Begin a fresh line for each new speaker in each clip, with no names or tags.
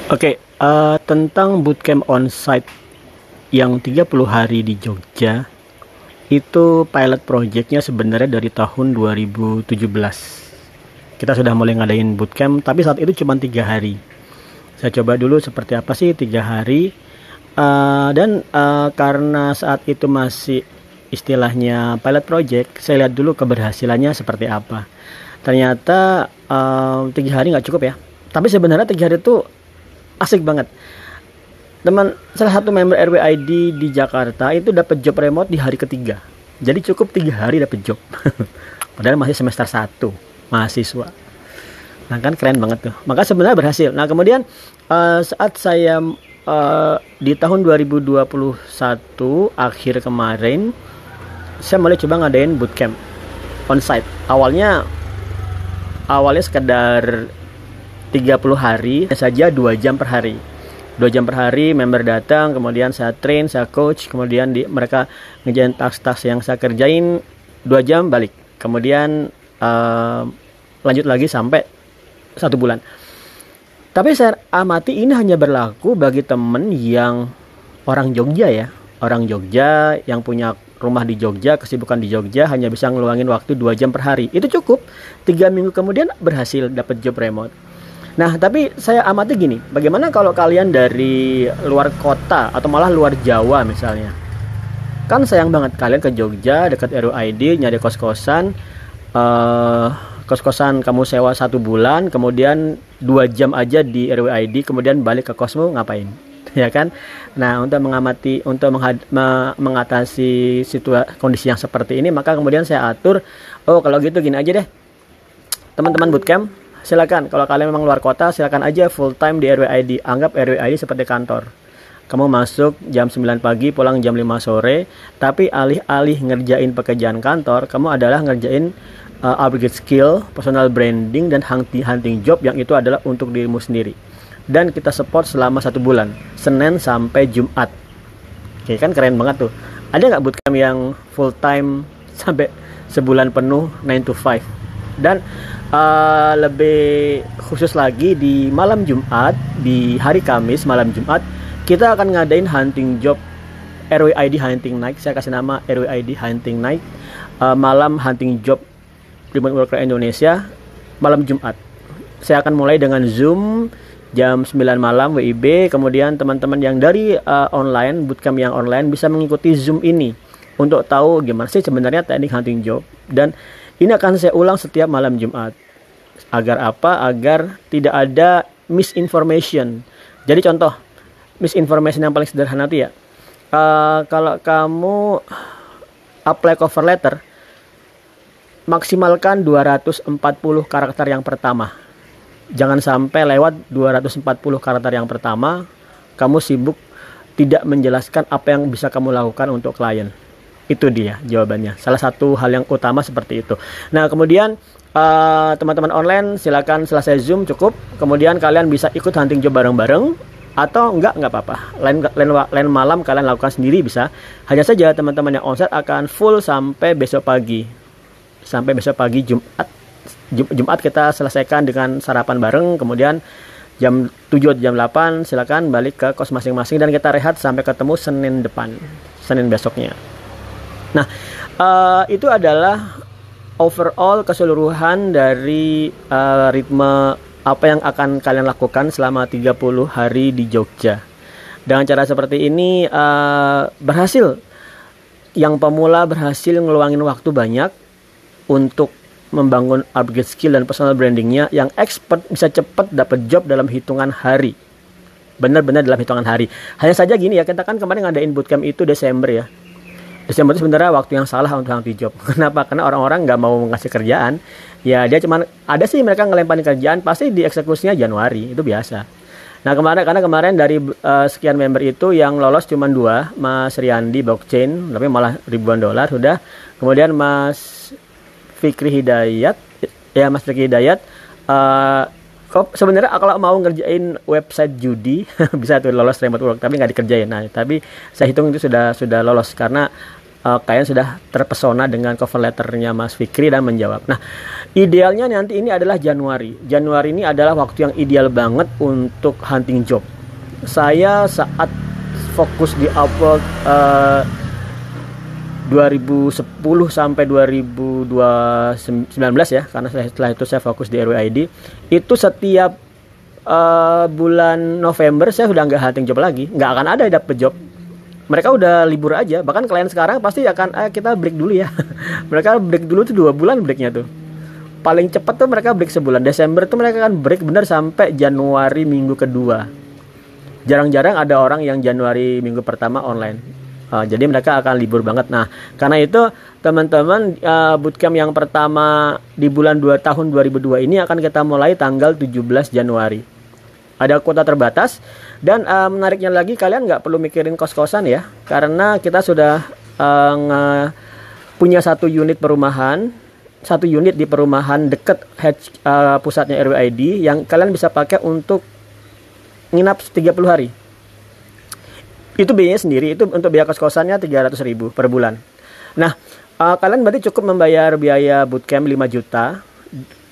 Oke, tentang bootcamp onsite yang 30 hari di Jogja, itu pilot projectnya sebenarnya dari tahun 2017. Kita sudah mulai ngadain bootcamp, tapi saat itu cuma 3 hari. Saya coba dulu seperti apa sih 3 hari, dan karena saat itu masih istilahnya pilot project, saya lihat dulu keberhasilannya seperti apa. Ternyata 3 hari nggak cukup ya. Tapi sebenarnya 3 hari itu asik banget. Salah satu member RWID di Jakarta itu dapat job remote di hari ketiga. Jadi cukup 3 hari dapat job. Padahal masih semester 1 mahasiswa. Nah kan keren banget tuh. Maka sebenarnya berhasil. Nah kemudian saat saya di tahun 2021 akhir kemarin, saya mulai coba ngadain bootcamp onsite. Awalnya sekedar 30 hari saja, 2 jam per hari. 2 jam per hari member datang, kemudian saya train, saya coach, kemudian mereka ngerjain task-task yang saya kerjain, 2 jam balik. Kemudian lanjut lagi sampai 1 bulan. Tapi saya amati ini hanya berlaku bagi temen yang orang Jogja ya. Orang Jogja yang punya rumah di Jogja, kesibukan di Jogja, hanya bisa ngeluangin waktu 2 jam per hari. Itu cukup. 3 minggu kemudian berhasil dapat job remote. Nah, tapi saya amati gini, bagaimana kalau kalian dari luar kota atau malah luar Jawa misalnya? Kan sayang banget kalian ke Jogja dekat RUID nyari kos-kosan, kos-kosan kamu sewa 1 bulan, kemudian 2 jam aja di RWID, kemudian balik ke kosmu ngapain? Ya kan? Nah, untuk mengatasi kondisi yang seperti ini, maka kemudian saya atur, kalau gitu gini aja deh. Teman-teman bootcamp, silakan kalau kalian memang luar kota, silakan aja full time di RWID. Anggap RWID seperti kantor. Kamu masuk jam 9 pagi, pulang jam 5 sore, tapi alih-alih ngerjain pekerjaan kantor, kamu adalah ngerjain upgrade skill, personal branding, dan hunting job yang itu adalah untuk dirimu sendiri. Dan kita support selama 1 bulan, Senin sampai Jumat. Oke, kan keren banget tuh. Ada nggak bootcamp yang full time sampai sebulan penuh 9 to 5? Dan lebih khusus lagi di malam Jumat, di hari Kamis malam Jumat, kita akan ngadain hunting job RWID Hunting Night. Saya kasih nama RWID Hunting Night, malam hunting job Remote Worker Indonesia malam Jumat. Saya akan mulai dengan Zoom jam 9 malam WIB. Kemudian teman-teman yang dari online, bootcamp yang online bisa mengikuti Zoom ini untuk tahu gimana sih sebenarnya teknik hunting job. Dan ini akan saya ulang setiap malam Jumat. Agar apa? Agar tidak ada misinformation. Jadi contoh misinformation yang paling sederhana itu ya, kalau kamu apply cover letter, maksimalkan 240 karakter yang pertama. Jangan sampai lewat 240 karakter yang pertama, kamu sibuk tidak menjelaskan apa yang bisa kamu lakukan untuk klien. Itu dia jawabannya. Salah satu hal yang utama seperti itu. Nah, kemudian teman-teman online silakan selesai Zoom cukup. Kemudian kalian bisa ikut hunting job bareng-bareng. Atau enggak apa-apa. Lain malam kalian lakukan sendiri bisa. Hanya saja teman-teman yang onsite akan full sampai besok pagi. Sampai besok pagi Jumat kita selesaikan dengan sarapan bareng, kemudian jam 7 atau jam 8 silakan balik ke kos masing-masing dan kita rehat sampai ketemu Senin besoknya. Nah, itu adalah overall keseluruhan dari ritme apa yang akan kalian lakukan selama 30 hari di Jogja. Dengan cara seperti ini berhasil. Yang pemula berhasil ngeluangin waktu banyak untuk membangun upgrade skill dan personal brandingnya. Yang expert bisa cepat dapat job dalam hitungan hari. Benar-benar dalam hitungan hari. Hanya saja gini ya, kita kan kemarin ngadain bootcamp itu Desember ya. Desember itu sebenarnya waktu yang salah untuk hunting job. Kenapa? Karena orang-orang nggak mau ngasih kerjaan. Ya dia cuman ada sih mereka ngelemparin kerjaan, pasti dieksekusinya Januari, itu biasa. Nah karena kemarin dari sekian member itu yang lolos cuma 2, Mas Riyandi blockchain, tapi malah ribuan dolar sudah. Kemudian Mas Fikri Hidayat, sebenarnya kalau mau ngerjain website judi bisa tuh lolos remote work, tapi nggak dikerjain. Nah, tapi saya hitung itu sudah lolos karena kalian sudah terpesona dengan cover letternya Mas Fikri dan menjawab. Nah, idealnya nanti ini adalah Januari. Januari ini adalah waktu yang ideal banget untuk hunting job. Saya saat fokus di upload 2010 sampai 2019 ya, karena setelah itu saya fokus di RWID. Itu setiap bulan November saya sudah nggak hunting job lagi, nggak akan ada dapet job. Mereka udah libur aja. Bahkan klien sekarang pasti akan kita break dulu ya. Mereka break dulu tuh 2 bulan breaknya tuh. Paling cepat tuh mereka break sebulan. Desember tuh mereka akan break bener sampai Januari minggu kedua. Jarang-jarang ada orang yang Januari minggu pertama online. Jadi mereka akan libur banget. Nah, karena itu teman-teman, bootcamp yang pertama di bulan 2 tahun 2002 ini akan kita mulai tanggal 17 Januari. Ada kuota terbatas. Dan menariknya lagi, kalian nggak perlu mikirin kos-kosan ya, karena kita sudah punya 1 unit perumahan, 1 unit di perumahan deket pusatnya RWID yang kalian bisa pakai untuk nginap 30 hari. Itu biayanya sendiri, itu untuk biaya kos-kosannya 300.000 per bulan. Nah, kalian berarti cukup membayar biaya bootcamp 5 juta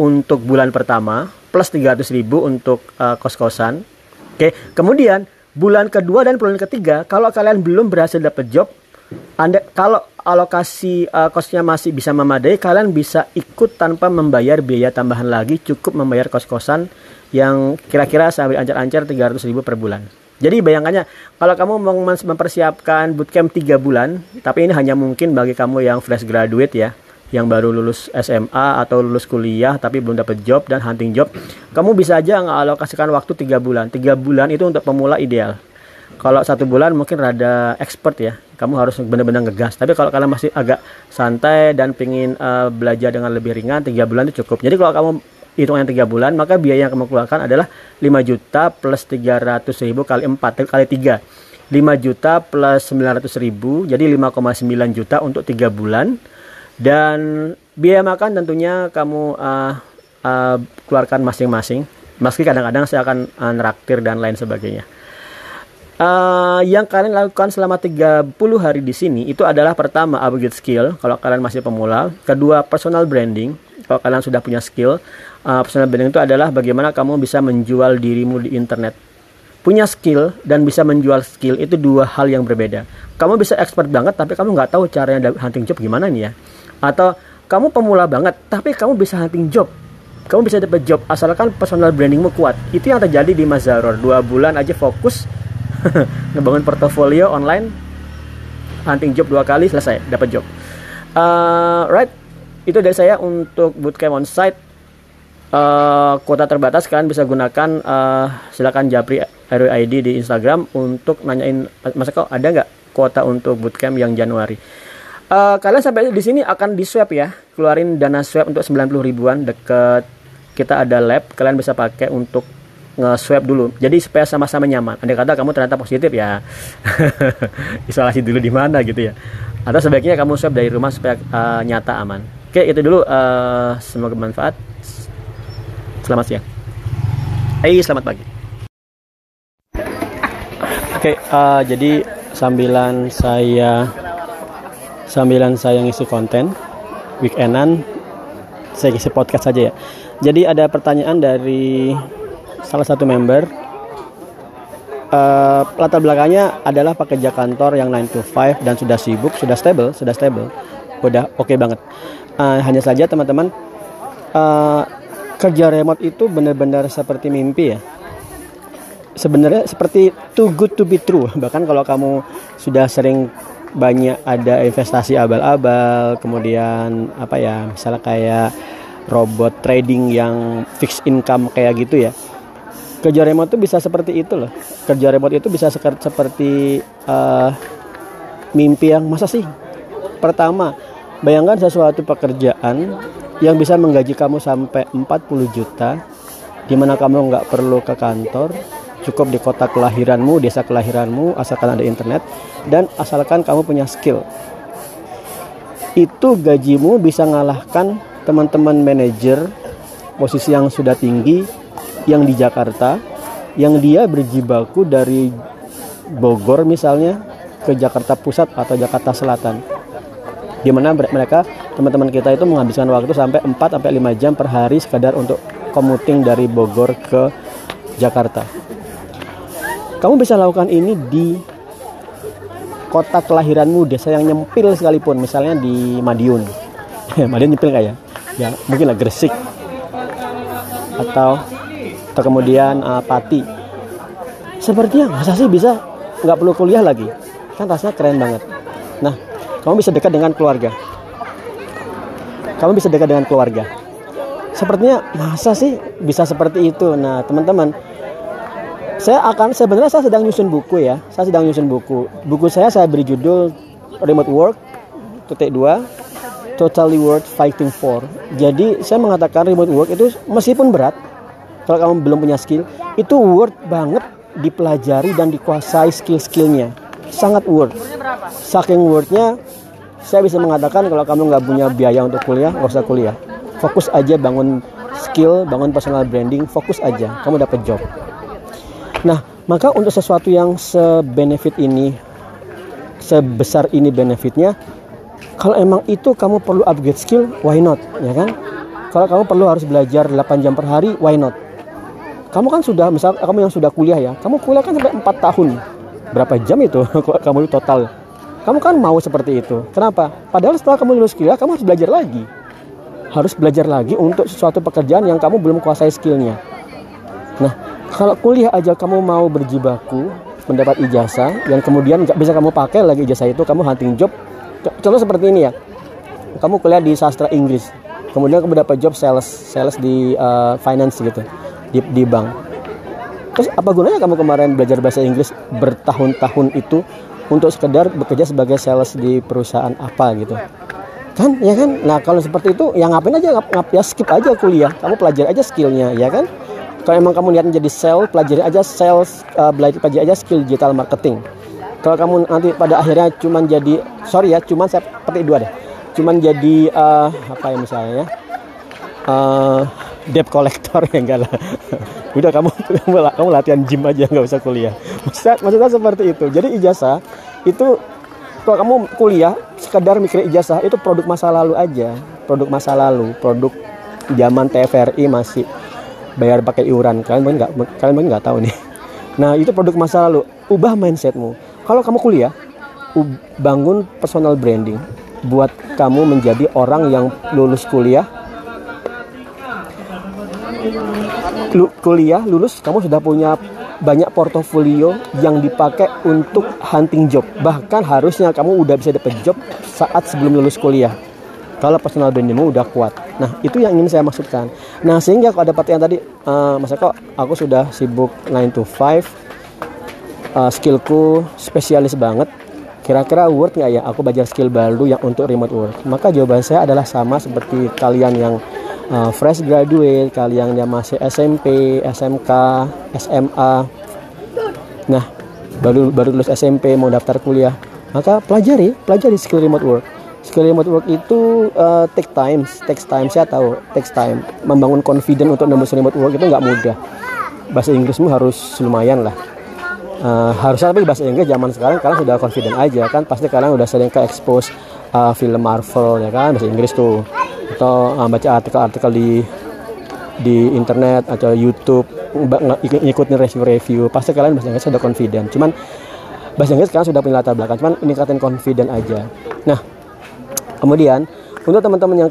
untuk bulan pertama plus 300.000 untuk kos-kosan. Oke, kemudian bulan kedua dan bulan ketiga, kalau kalian belum berhasil dapat job, kalau alokasi kosnya masih bisa memadai, kalian bisa ikut tanpa membayar biaya tambahan lagi, cukup membayar kos-kosan yang kira-kira sambil ancar-ancar 300.000 per bulan. Jadi bayangannya, kalau kamu mau mempersiapkan bootcamp 3 bulan, tapi ini hanya mungkin bagi kamu yang fresh graduate ya, yang baru lulus SMA atau lulus kuliah tapi belum dapat job dan hunting job, kamu bisa aja mengalokasikan waktu 3 bulan. 3 bulan itu untuk pemula ideal. Kalau 1 bulan mungkin rada expert ya, kamu harus benar-benar ngegas. Tapi kalau kalian masih agak santai dan pengen belajar dengan lebih ringan, 3 bulan itu cukup. Jadi kalau kamu hitungan 3 bulan, maka biaya yang kamu keluarkan adalah 5 juta plus 300.000 kali 4 kali 3. 5 juta plus 900.000, jadi 5,9 juta untuk 3 bulan. Dan biaya makan tentunya kamu keluarkan masing-masing. Meski kadang-kadang saya akan neraktir dan lain sebagainya. Yang kalian lakukan selama 30 hari di sini itu adalah pertama upgrade skill kalau kalian masih pemula, kedua personal branding kalau kalian sudah punya skill. Personal branding itu adalah bagaimana kamu bisa menjual dirimu di internet. Punya skill dan bisa menjual skill itu 2 hal yang berbeda. Kamu bisa expert banget tapi kamu nggak tahu caranya hunting job gimana nih ya. Atau kamu pemula banget tapi kamu bisa hunting job, kamu bisa dapat job asalkan personal brandingmu kuat. Itu yang terjadi di Mas Zaror. 2 bulan aja fokus ngebangun portofolio online, hunting job 2 kali selesai dapat job. Right, itu dari saya untuk bootcamp onsite. Kuota terbatas, kalian bisa gunakan silakan Japri RWID di Instagram untuk nanyain, Mas Eko ada nggak kuota untuk bootcamp yang Januari. Kalian sampai di sini akan di swab ya, keluarin dana swab untuk 90 ribuan. Deket kita ada lab, kalian bisa pakai untuk nge-swab dulu. Jadi supaya sama-sama nyaman. Andai kata kamu ternyata positif ya, isolasi dulu di mana gitu ya. Atau sebaiknya kamu swab dari rumah supaya nyata aman. Oke, itu dulu. Semoga bermanfaat. Selamat siang. Selamat pagi. Oke, jadi sambilan saya ngisi konten weekendan, saya ngisi podcast saja ya. Jadi ada pertanyaan dari salah satu member. Latar belakangnya adalah pekerja kantor yang 9 to 5 dan sudah sibuk, sudah stable, udah oke banget. Hanya saja teman-teman, kerja remote itu benar-benar seperti mimpi ya. Sebenarnya seperti too good to be true. Bahkan kalau kamu sudah sering banyak ada investasi abal-abal, kemudian apa ya, misalnya kayak robot trading yang fixed income kayak gitu ya. Kerja remote itu bisa seperti itu loh. Kerja remote itu bisa seperti mimpi yang masa sih? Pertama, bayangkan sesuatu pekerjaan yang bisa menggaji kamu sampai 40 juta, di mana kamu nggak perlu ke kantor, cukup di kota kelahiranmu, desa kelahiranmu, asalkan ada internet, dan asalkan kamu punya skill. Itu gajimu bisa ngalahkan teman-teman manajer posisi yang sudah tinggi, yang di Jakarta, yang dia berjibaku dari Bogor misalnya ke Jakarta Pusat atau Jakarta Selatan. Di mana mereka, teman-teman kita itu menghabiskan waktu sampai 4 sampai 5 jam per hari sekadar untuk commuting dari Bogor ke Jakarta. Kamu bisa lakukan ini di kota kelahiranmu, desa yang nyempil sekalipun, misalnya di Madiun. Madiun nyempil nggak ya? Ya mungkin lah Gresik atau kemudian Pati. Sepertinya masa sih bisa nggak perlu kuliah lagi? Kan rasanya keren banget. Nah, kamu bisa dekat dengan keluarga. Kamu bisa dekat dengan keluarga. Sepertinya masa sih bisa seperti itu? Nah, teman-teman, sebenarnya saya sedang nyusun buku ya. Saya sedang nyusun buku. Buku saya beri judul Remote Work .2 Totally Worth Fighting For. Jadi saya mengatakan remote work itu meskipun berat, kalau kamu belum punya skill, itu worth banget dipelajari dan dikuasai skill-skillnya. Sangat worth. Saking worthnya, saya bisa mengatakan kalau kamu nggak punya biaya untuk kuliah, nggak usah kuliah. Fokus aja bangun skill, bangun personal branding, fokus aja, kamu dapat job. Nah, maka untuk sesuatu yang sebenefit ini, sebesar ini benefitnya, kalau emang itu kamu perlu upgrade skill, why not, ya kan? Kalau kamu perlu harus belajar 8 jam per hari, why not? Kamu kan sudah, misal kamu yang sudah kuliah ya, kamu kuliah kan sampai 4 tahun. Berapa jam itu kamu total? Kamu kan mau seperti itu. Kenapa? Padahal setelah kamu lulus kuliah, kamu harus belajar lagi. Harus belajar lagi untuk sesuatu pekerjaan yang kamu belum kuasai skillnya. Nah, kalau kuliah aja kamu mau berjibaku, mendapat ijazah, yang kemudian nggak bisa kamu pakai lagi ijazah itu, kamu hunting job. Contoh seperti ini ya, kamu kuliah di sastra Inggris, kemudian kamu dapat job sales di finance gitu, di bank. Terus apa gunanya kamu kemarin belajar bahasa Inggris bertahun-tahun itu untuk sekedar bekerja sebagai sales di perusahaan apa gitu? Kan, ya kan? Nah kalau seperti itu, ya ngapain aja, ya skip aja kuliah, kamu pelajari aja skillnya, ya kan? Kalau emang kamu niat menjadi sales, pelajari aja sales, pelajari aja skill digital marketing. Kalau kamu nanti pada akhirnya cuman jadi, cuman saya pakai 2 deh, cuman jadi apa ya misalnya, debt collector ya enggak lah. Udah kamu latihan gym aja, nggak usah kuliah. Maksudnya seperti itu. Jadi ijazah itu, kalau kamu kuliah sekedar mikir ijazah itu produk masa lalu aja, produk masa lalu, produk zaman TVRI masih bayar pakai iuran. Kalian mungkin nggak tahu nih. Nah itu produk masa lalu. Ubah mindsetmu. Kalau kamu kuliah, bangun personal branding buat kamu menjadi orang yang lulus kuliah, lulus, kamu sudah punya banyak portofolio yang dipakai untuk hunting job. Bahkan harusnya kamu udah bisa dapat job saat sebelum lulus kuliah, kalau personal brandingmu udah kuat. Nah itu yang ingin saya maksudkan. Nah sehingga kalau ada pertanyaan tadi, Mas Eko, aku sudah sibuk 9 to 5, skillku spesialis banget, kira-kira worth nggak ya aku belajar skill baru yang untuk remote work? Maka jawaban saya adalah sama seperti kalian yang fresh graduate, kalian yang masih SMP, SMK, SMA. Nah, baru lulus SMP mau daftar kuliah, maka pelajari skill remote work. Skill remote work itu takes time. Saya tahu takes time. Membangun confidence untuk nembus remote work itu nggak mudah. Bahasa Inggrismu harus lumayan lah. Harusnya, tapi bahasa Inggris zaman sekarang kalian sudah confident aja kan, pasti kalian udah sering ke expose film Marvel ya kan, bahasa Inggris tuh, atau baca artikel-artikel di internet atau YouTube, ngikutin review, pasti kalian bahasa Inggris sudah confident. Cuman bahasa Inggris sekarang sudah punya latar belakang, cuman meningkatin confident aja. Nah kemudian untuk teman-teman yang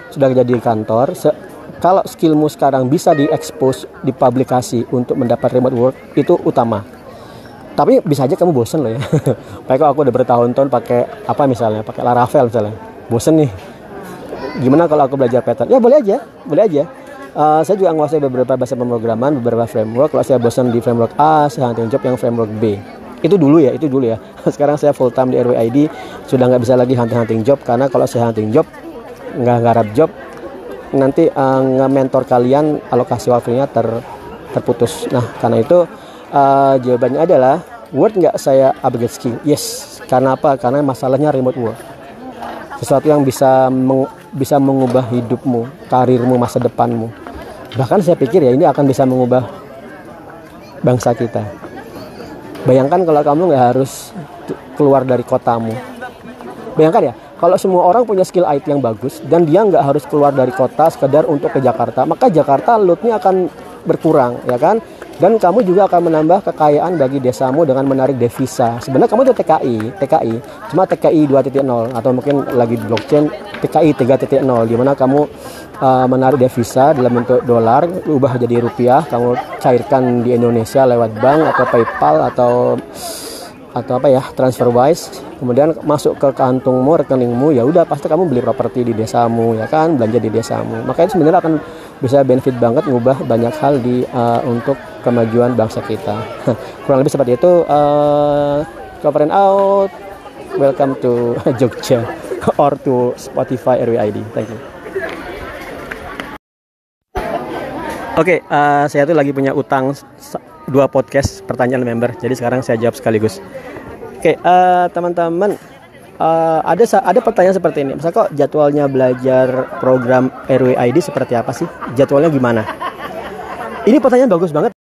sudah kerja di kantor, kalau skillmu sekarang bisa diekspos, dipublikasi untuk mendapat remote work, itu utama. Tapi bisa aja kamu bosen loh ya. Kayak aku udah bertahun-tahun pakai apa misalnya, pakai Laravel misalnya, bosen nih. Gimana kalau aku belajar Python? Ya boleh aja. Saya juga menguasai beberapa bahasa pemrograman, beberapa framework. Kalau saya bosan di framework A, saya hunting job yang framework B. Itu dulu ya. Sekarang saya full time di RWID, sudah nggak bisa lagi hunting job, karena kalau saya hunting job, nggak garap job, nanti nge-mentor kalian alokasi waktunya terputus. Nah karena itu jawabannya adalah worth nggak saya upgrade skill? Yes. Karena apa? Karena masalahnya remote work, sesuatu yang bisa mengubah hidupmu, karirmu, masa depanmu. Bahkan saya pikir ya ini akan bisa mengubah bangsa kita. Bayangkan kalau kamu nggak harus keluar dari kotamu. Bayangkan ya, Kalau semua orang punya skill IT yang bagus dan dia nggak harus keluar dari kota sekedar untuk ke Jakarta, maka Jakarta load-nya akan berkurang, ya kan? Dan kamu juga akan menambah kekayaan bagi desamu dengan menarik devisa. Sebenarnya kamu itu TKI, cuma TKI 2.0 atau mungkin lagi di blockchain TKI 3.0, di mana kamu menarik devisa dalam bentuk dolar, ubah jadi rupiah, kamu cairkan di Indonesia lewat bank atau PayPal atau apa ya, TransferWise, kemudian masuk ke kantungmu, rekeningmu, ya udah pasti kamu beli properti di desamu, ya kan, belanja di desamu. Makanya sebenarnya akan bisa benefit banget, ngubah banyak hal di untuk kemajuan bangsa kita. Kurang lebih seperti itu. Cover and out. Welcome to Jogja or to Spotify RWID. Thank you. Oke, saya tuh lagi punya utang 2 podcast pertanyaan member. Jadi sekarang saya jawab sekaligus. Oke, teman-teman, ada pertanyaan seperti ini. Misalnya kok jadwalnya belajar program RWID seperti apa sih? Jadwalnya gimana? Ini pertanyaan bagus banget.